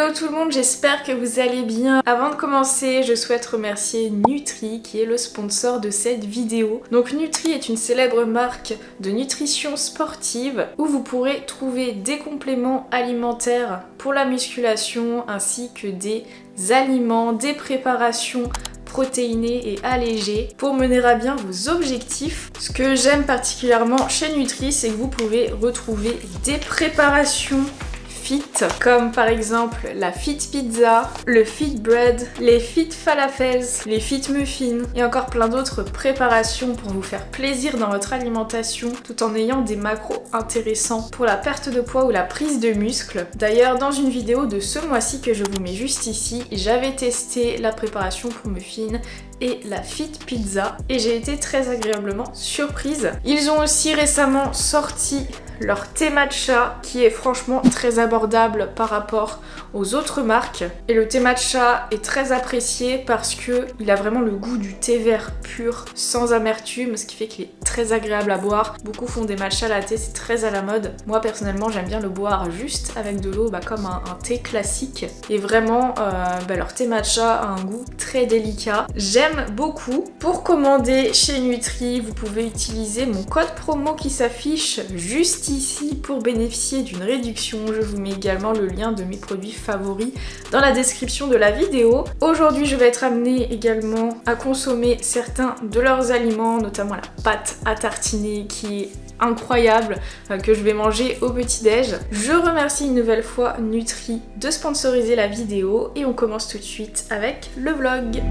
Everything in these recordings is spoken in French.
Hello tout le monde, j'espère que vous allez bien. Avant de commencer, je souhaite remercier Nutri qui est le sponsor de cette vidéo. Donc Nutri est une célèbre marque de nutrition sportive où vous pourrez trouver des compléments alimentaires pour la musculation ainsi que des aliments, des préparations protéinées et allégées pour mener à bien vos objectifs. Ce que j'aime particulièrement chez Nutri, c'est que vous pouvez retrouver des préparations fit, comme par exemple la fit pizza, le fit bread, les fit falafels, les fit muffins et encore plein d'autres préparations pour vous faire plaisir dans votre alimentation tout en ayant des macros intéressants pour la perte de poids ou la prise de muscle. D'ailleurs, dans une vidéo de ce mois-ci que je vous mets juste ici, j'avais testé la préparation pour muffins et la fit pizza et j'ai été très agréablement surprise. Ils ont aussi récemment sorti leur thé matcha qui est franchement très abordable par rapport aux autres marques. Et le thé matcha est très apprécié parce que il a vraiment le goût du thé vert pur, sans amertume, ce qui fait qu'il est très agréable à boire. Beaucoup font des matcha latte, c'est très à la mode. Moi personnellement j'aime bien le boire juste avec de l'eau, comme un thé classique. Et vraiment leur thé matcha a un goût très délicat. J'aime beaucoup. Pour commander chez Nutri, vous pouvez utiliser mon code promo qui s'affiche juste ici pour bénéficier d'une réduction. Je vous mets également le lien de mes produits favoris dans la description de la vidéo. Aujourd'hui, je vais être amenée également à consommer certains de leurs aliments, notamment la pâte à tartiner qui est incroyable, que je vais manger au petit-déj. Je remercie une nouvelle fois Nutri de sponsoriser la vidéo et on commence tout de suite avec le vlog.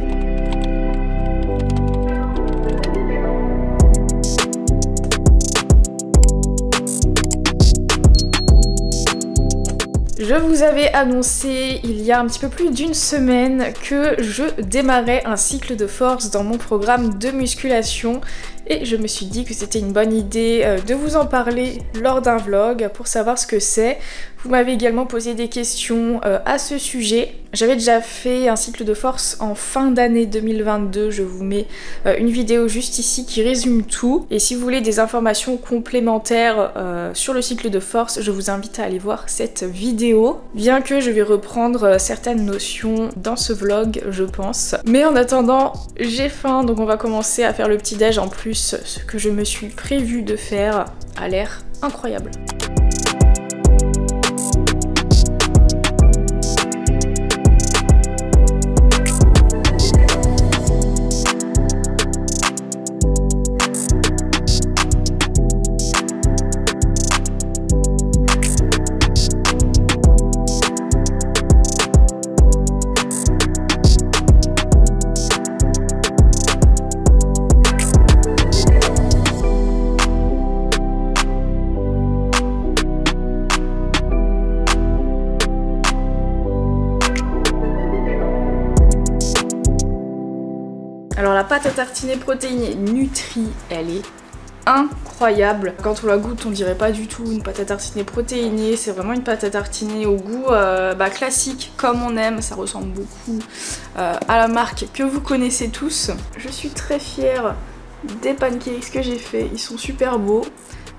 Je vous avais annoncé il y a un petit peu plus d'une semaine que je démarrais un cycle de force dans mon programme de musculation et je me suis dit que c'était une bonne idée de vous en parler lors d'un vlog pour savoir ce que c'est. Vous m'avez également posé des questions à ce sujet. J'avais déjà fait un cycle de force en fin d'année 2022, je vous mets une vidéo juste ici qui résume tout. Et si vous voulez des informations complémentaires sur le cycle de force, je vous invite à aller voir cette vidéo. Bien que je vais reprendre certaines notions dans ce vlog, je pense. Mais en attendant, j'ai faim, donc on va commencer à faire le petit-déj. En plus, ce que je me suis prévu de faire a l'air incroyable. Alors la pâte à tartiner protéinée Nutri, elle est incroyable. Quand on la goûte, on dirait pas du tout une pâte à tartiner protéinée, c'est vraiment une pâte à tartiner au goût classique, comme on aime. Ça ressemble beaucoup à la marque que vous connaissez tous. Je suis très fière des pancakes que j'ai fait, ils sont super beaux,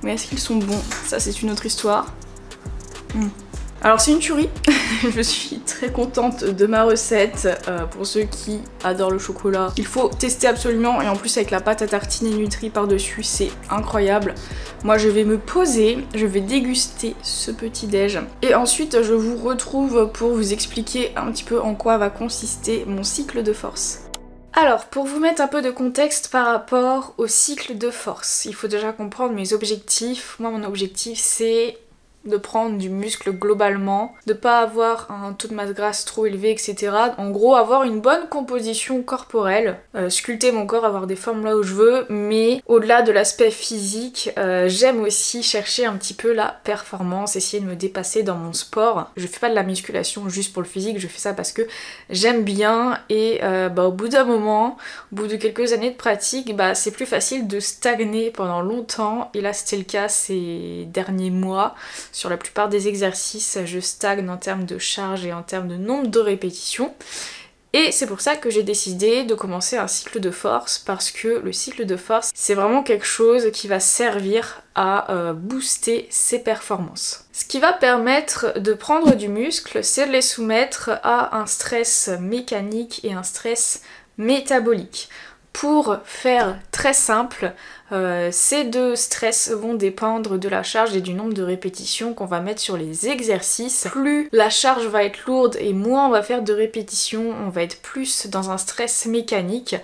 mais est-ce qu'ils sont bons? Ça c'est une autre histoire. Alors c'est une tuerie, je suis très contente de ma recette. Pour ceux qui adorent le chocolat, il faut tester absolument, et en plus avec la pâte à tartiner Nutri par-dessus, c'est incroyable. Moi je vais me poser, je vais déguster ce petit déj et ensuite je vous retrouve pour vous expliquer un petit peu en quoi va consister mon cycle de force. Alors, pour vous mettre un peu de contexte par rapport au cycle de force, il faut déjà comprendre mes objectifs. Moi mon objectif c'est de prendre du muscle globalement, de pas avoir un taux de masse grasse trop élevé, etc. En gros, avoir une bonne composition corporelle, sculpter mon corps, avoir des formes là où je veux, mais au-delà de l'aspect physique, j'aime aussi chercher un petit peu la performance, essayer de me dépasser dans mon sport. Je fais pas de la musculation juste pour le physique, je fais ça parce que j'aime bien et au bout d'un moment, au bout de quelques années de pratique, c'est plus facile de stagner pendant longtemps, et là c'était le cas ces derniers mois. Sur la plupart des exercices, je stagne en termes de charge et en termes de nombre de répétitions. Et c'est pour ça que j'ai décidé de commencer un cycle de force, parce que le cycle de force, c'est vraiment quelque chose qui va servir à booster ses performances. Ce qui va permettre de prendre du muscle, c'est de les soumettre à un stress mécanique et un stress métabolique. Pour faire très simple, ces deux stress vont dépendre de la charge et du nombre de répétitions qu'on va mettre sur les exercices. Plus la charge va être lourde et moins on va faire de répétitions, on va être plus dans un stress mécanique.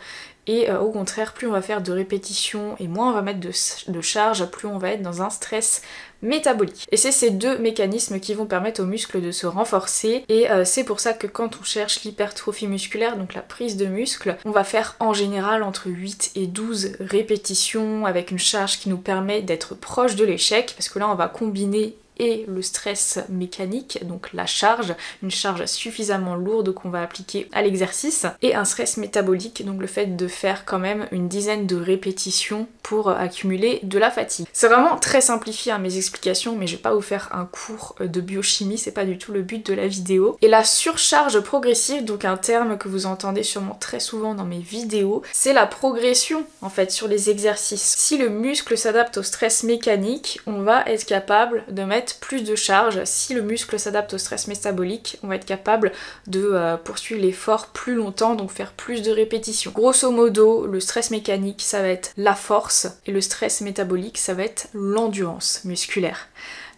Et au contraire, plus on va faire de répétitions et moins on va mettre de charge, plus on va être dans un stress métabolique. Et c'est ces deux mécanismes qui vont permettre aux muscles de se renforcer, et c'est pour ça que quand on cherche l'hypertrophie musculaire, donc la prise de muscle, on va faire en général entre 8 et 12 répétitions avec une charge qui nous permet d'être proche de l'échec, parce que là on va combiner et le stress mécanique, donc la charge, une charge suffisamment lourde qu'on va appliquer à l'exercice, et un stress métabolique, donc le fait de faire quand même une dizaine de répétitions pour accumuler de la fatigue. C'est vraiment très simplifié hein, mes explications, mais je vais pas vous faire un cours de biochimie, c'est pas du tout le but de la vidéo. Et la surcharge progressive, donc un terme que vous entendez sûrement très souvent dans mes vidéos, c'est la progression en fait sur les exercices. Si le muscle s'adapte au stress mécanique, on va être capable de mettre plus de charge. Si le muscle s'adapte au stress métabolique, on va être capable de poursuivre l'effort plus longtemps, donc faire plus de répétitions. Grosso modo, le stress mécanique, ça va être la force, et le stress métabolique, ça va être l'endurance musculaire.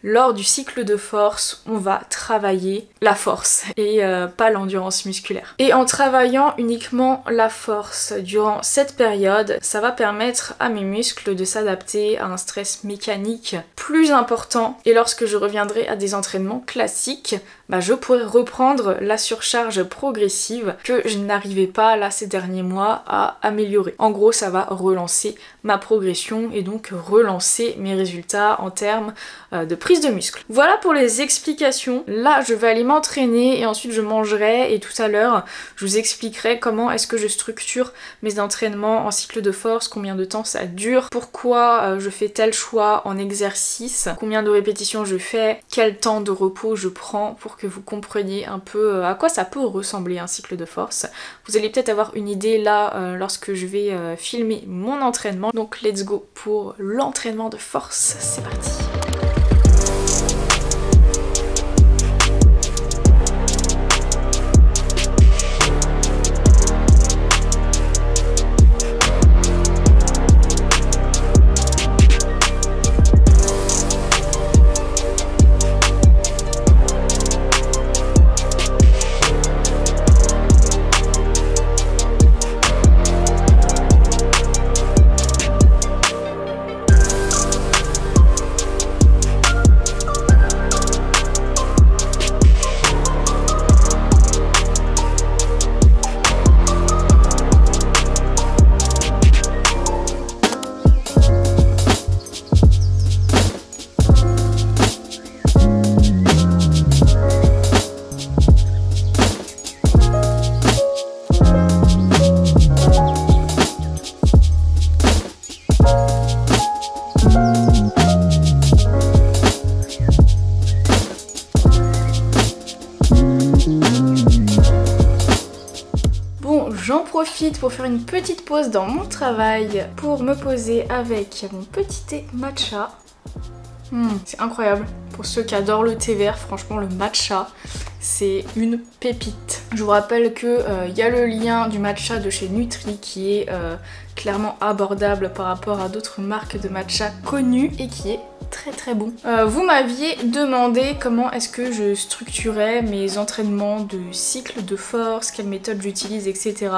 Lors du cycle de force, on va travailler la force et pas l'endurance musculaire. Et en travaillant uniquement la force durant cette période, ça va permettre à mes muscles de s'adapter à un stress mécanique plus important. Et lorsque je reviendrai à des entraînements classiques, je pourrai reprendre la surcharge progressive que je n'arrivais pas là ces derniers mois à améliorer. En gros, ça va relancer ma progression et donc relancer mes résultats en termes de prise de muscle. Voilà pour les explications. Là, je vais aller m'entraîner et ensuite je mangerai, et tout à l'heure, je vous expliquerai comment est-ce que je structure mes entraînements en cycle de force, combien de temps ça dure, pourquoi je fais tel choix en exercice, combien de répétitions je fais, quel temps de repos je prends, pour que vous compreniez un peu à quoi ça peut ressembler un cycle de force. Vous allez peut-être avoir une idée là lorsque je vais filmer mon entraînement. Donc let's go pour l'entraînement de force, c'est parti. J'en profite pour faire une petite pause dans mon travail pour me poser avec mon petit thé matcha. C'est incroyable. Pour ceux qui adorent le thé vert, franchement le matcha, c'est une pépite. Je vous rappelle que y a le lien du matcha de chez Nutri qui est clairement abordable par rapport à d'autres marques de matcha connues et qui est très très bon. Vous m'aviez demandé comment est-ce que je structurais mes entraînements de cycle de force, quelle méthode j'utilise, etc.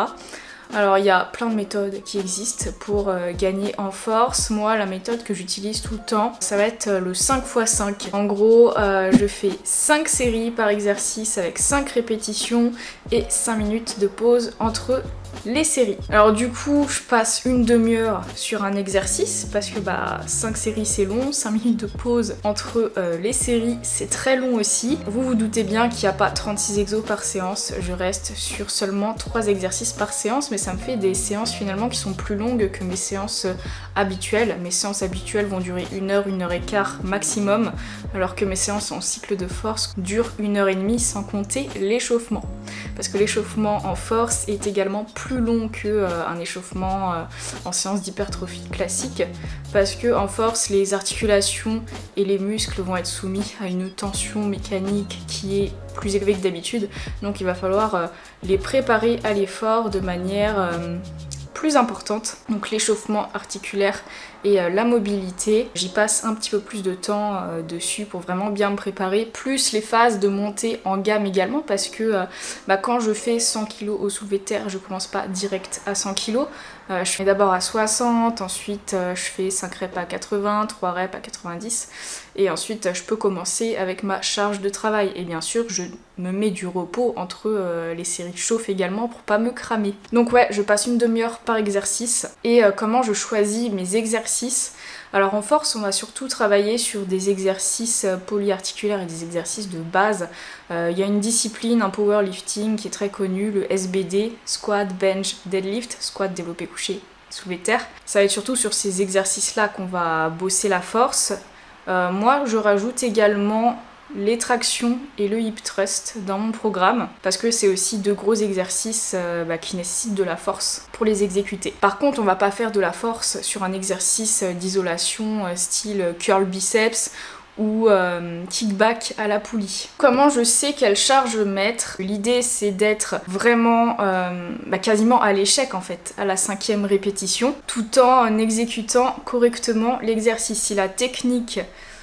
Alors il y a plein de méthodes qui existent pour gagner en force. Moi la méthode que j'utilise tout le temps, ça va être le 5x5. En gros je fais 5 séries par exercice avec 5 répétitions et 5 minutes de pause entre les séries. Alors du coup, je passe une demi-heure sur un exercice parce que 5 séries c'est long, 5 minutes de pause entre les séries c'est très long aussi. Vous vous doutez bien qu'il n'y a pas 36 exos par séance, je reste sur seulement 3 exercices par séance, mais ça me fait des séances finalement qui sont plus longues que mes séances habituelles. Mes séances habituelles vont durer 1 heure, 1 heure et quart maximum, alors que mes séances en cycle de force durent 1 heure et demie sans compter l'échauffement. Parce que l'échauffement en force est également plus long qu'un échauffement en séance d'hypertrophie classique, parce que en force les articulations et les muscles vont être soumis à une tension mécanique qui est plus élevée que d'habitude, donc il va falloir les préparer à l'effort de manière plus importante. Donc l'échauffement articulaire et la mobilité, j'y passe un petit peu plus de temps dessus pour vraiment bien me préparer, plus les phases de montée en gamme également, parce que quand je fais 100 kg au soulevé de terre, je commence pas direct à 100 kg. Je fais d'abord à 60, ensuite je fais 5 reps à 80, 3 reps à 90, et ensuite je peux commencer avec ma charge de travail. Et bien sûr, je me mets du repos entre les séries chauffe également pour pas me cramer. Donc ouais, je passe une demi-heure par exercice. Et comment je choisis mes exercices? Alors en force, on va surtout travailler sur des exercices polyarticulaires et des exercices de base. Il y a une discipline, un powerlifting qui est très connue, le SBD, squat, bench, deadlift, squat, développé couché, soulevé de terre. Ça va être surtout sur ces exercices-là qu'on va bosser la force. Moi, je rajoute également les tractions et le hip thrust dans mon programme, parce que c'est aussi 2 gros exercices qui nécessitent de la force pour les exécuter. Par contre, on va pas faire de la force sur un exercice d'isolation style curl biceps ou kickback à la poulie. Comment je sais quelle charge mettre? L'idée c'est d'être vraiment quasiment à l'échec en fait, à la 5e répétition, tout en exécutant correctement l'exercice. Si la technique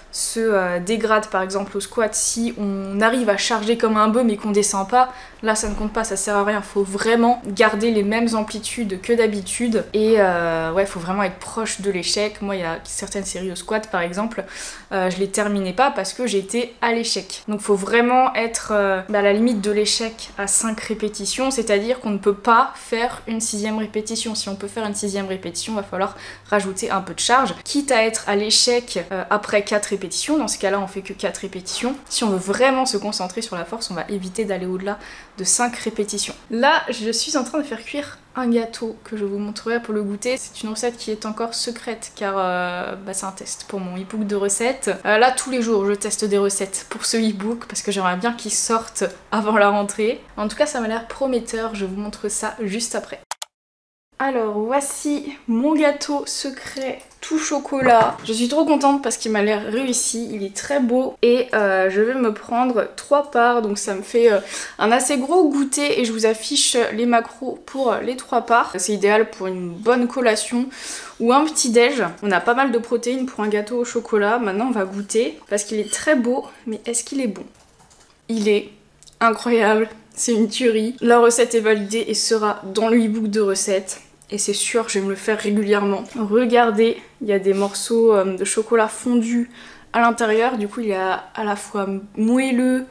se dégrade par exemple au squat, si on arrive à charger comme un bœuf mais qu'on descend pas, là ça ne compte pas, ça sert à rien. Faut vraiment garder les mêmes amplitudes que d'habitude et ouais, faut vraiment être proche de l'échec. Moi il y a certaines séries au squat par exemple, je les terminais pas parce que j'étais à l'échec. Donc faut vraiment être à la limite de l'échec à 5 répétitions, c'est-à-dire qu'on ne peut pas faire une 6e répétition. Si on peut faire une 6e répétition, il va falloir rajouter un peu de charge, quitte à être à l'échec après 4 répétitions. Dans ce cas-là, on fait que 4 répétitions. Si on veut vraiment se concentrer sur la force, on va éviter d'aller au-delà de 5 répétitions. Là, je suis en train de faire cuire un gâteau que je vous montrerai pour le goûter. C'est une recette qui est encore secrète car c'est un test pour mon e-book de recettes. Là, tous les jours, je teste des recettes pour ce e-book parce que j'aimerais bien qu'il sorte avant la rentrée. En tout cas, ça m'a l'air prometteur. Je vous montre ça juste après. Alors voici mon gâteau secret tout chocolat. Je suis trop contente parce qu'il m'a l'air réussi, il est très beau et je vais me prendre 3 parts, donc ça me fait un assez gros goûter et je vous affiche les macros pour les 3 parts. C'est idéal pour une bonne collation ou un petit déj. On a pas mal de protéines pour un gâteau au chocolat. Maintenant on va goûter parce qu'il est très beau, mais est-ce qu'il est bon? Il est incroyable, c'est une tuerie. La recette est validée et sera dans le e-book de recettes. Et c'est sûr, je vais me le faire régulièrement. Regardez, il y a des morceaux de chocolat fondu à l'intérieur. Du coup, il est à la fois moelleux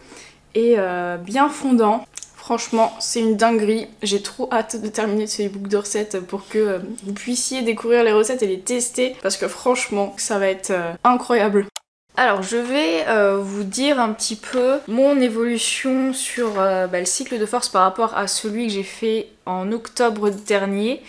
et bien fondant. Franchement, c'est une dinguerie. J'ai trop hâte de terminer ce e-book de recettes pour que vous puissiez découvrir les recettes et les tester. Parce que franchement, ça va être incroyable. Alors je vais vous dire un petit peu mon évolution sur le cycle de force par rapport à celui que j'ai fait en octobre dernier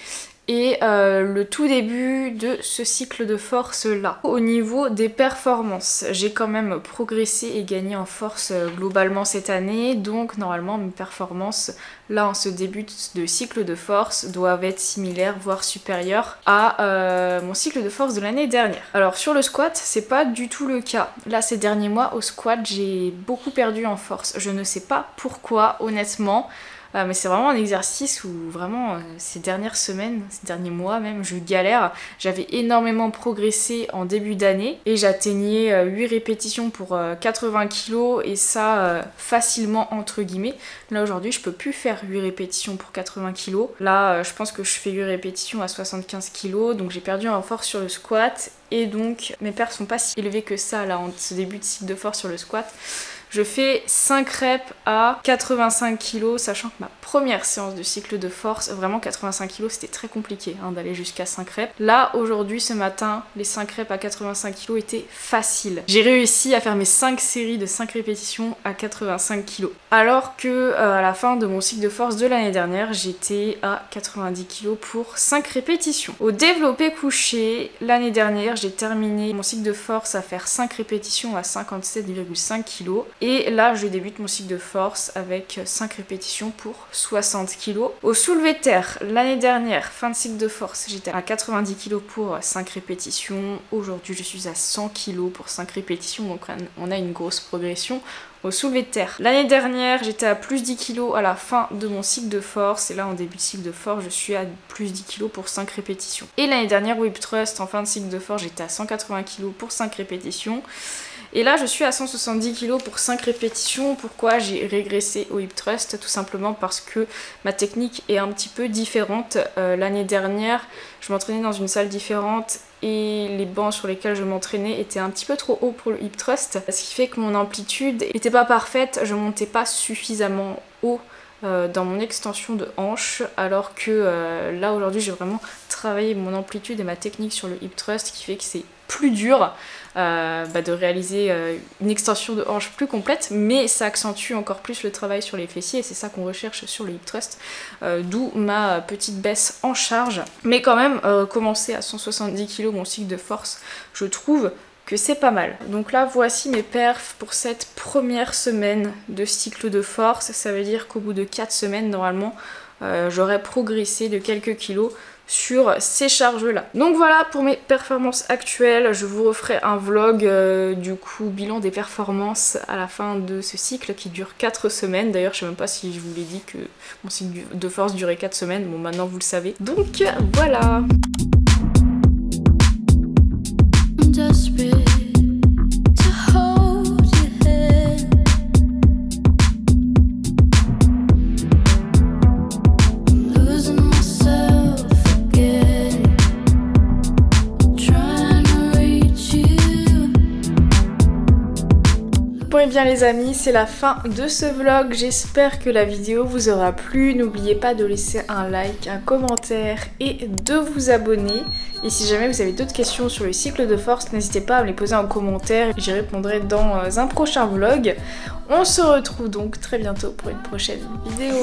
et le tout début de ce cycle de force là. Au niveau des performances, j'ai quand même progressé et gagné en force globalement cette année, donc normalement mes performances là en ce début de cycle de force doivent être similaires voire supérieures à mon cycle de force de l'année dernière. Alors sur le squat c'est pas du tout le cas. Là ces derniers mois au squat j'ai beaucoup perdu en force, je ne sais pas pourquoi honnêtement. Mais c'est vraiment un exercice où vraiment ces dernières semaines, ces derniers mois même, je galère. J'avais énormément progressé en début d'année et j'atteignais 8 répétitions pour 80 kg et ça facilement entre guillemets. Là aujourd'hui je peux plus faire 8 répétitions pour 80 kg. Là je pense que je fais 8 répétitions à 75 kg, donc j'ai perdu en force sur le squat et donc mes perfs sont pas si élevés que ça là en ce début de cycle de force sur le squat. je fais 5 reps à 85 kg, sachant que ma première séance de cycle de force, vraiment 85 kg, c'était très compliqué hein, d'aller jusqu'à 5 reps. Là, aujourd'hui, ce matin, les 5 reps à 85 kg étaient faciles. J'ai réussi à faire mes 5 séries de 5 répétitions à 85 kg. Alors que à la fin de mon cycle de force de l'année dernière, j'étais à 90 kg pour 5 répétitions. Au développé couché, l'année dernière, j'ai terminé mon cycle de force à faire 5 répétitions à 57,5 kg. Et là, je débute mon cycle de force avec 5 répétitions pour 60 kg. Au soulevé de terre, l'année dernière, fin de cycle de force, j'étais à 90 kg pour 5 répétitions. Aujourd'hui, je suis à 100 kg pour 5 répétitions, donc on a une grosse progression. Au soulevé de terre, l'année dernière, j'étais à plus 10 kg à la fin de mon cycle de force, et là, en début de cycle de force, je suis à plus 10 kg pour 5 répétitions. Et l'année dernière, whip thrust, en fin de cycle de force, j'étais à 180 kg pour 5 répétitions. Et là, je suis à 170 kg pour 5 répétitions. Pourquoi j'ai régressé au hip thrust? Tout simplement parce que ma technique est un petit peu différente. L'année dernière, je m'entraînais dans une salle différente et les bancs sur lesquels je m'entraînais étaient un petit peu trop hauts pour le hip thrust. Ce qui fait que mon amplitude n'était pas parfaite, je montais pas suffisamment haut dans mon extension de hanche, alors que là aujourd'hui j'ai vraiment travaillé mon amplitude et ma technique sur le hip thrust, qui fait que c'est plus dur de réaliser une extension de hanche plus complète, mais ça accentue encore plus le travail sur les fessiers et c'est ça qu'on recherche sur le hip thrust, d'où ma petite baisse en charge. Mais quand même, commencer à 170 kg mon cycle de force, je trouve que c'est pas mal. Donc là, voici mes perfs pour cette première semaine de cycle de force. Ça veut dire qu'au bout de 4 semaines, normalement, j'aurais progressé de quelques kilos sur ces charges-là. Donc voilà pour mes performances actuelles. Je vous referai un vlog du coup bilan des performances à la fin de ce cycle qui dure 4 semaines. D'ailleurs, je sais même pas si je vous l'ai dit que mon cycle de force durait 4 semaines. Bon, maintenant vous le savez. Donc voilà. Bon et bien les amis, c'est la fin de ce vlog, j'espère que la vidéo vous aura plu. N'oubliez pas de laisser un like, un commentaire et de vous abonner. Et si jamais vous avez d'autres questions sur le cycle de force, n'hésitez pas à me les poser en commentaire, j'y répondrai dans un prochain vlog. On se retrouve donc très bientôt pour une prochaine vidéo.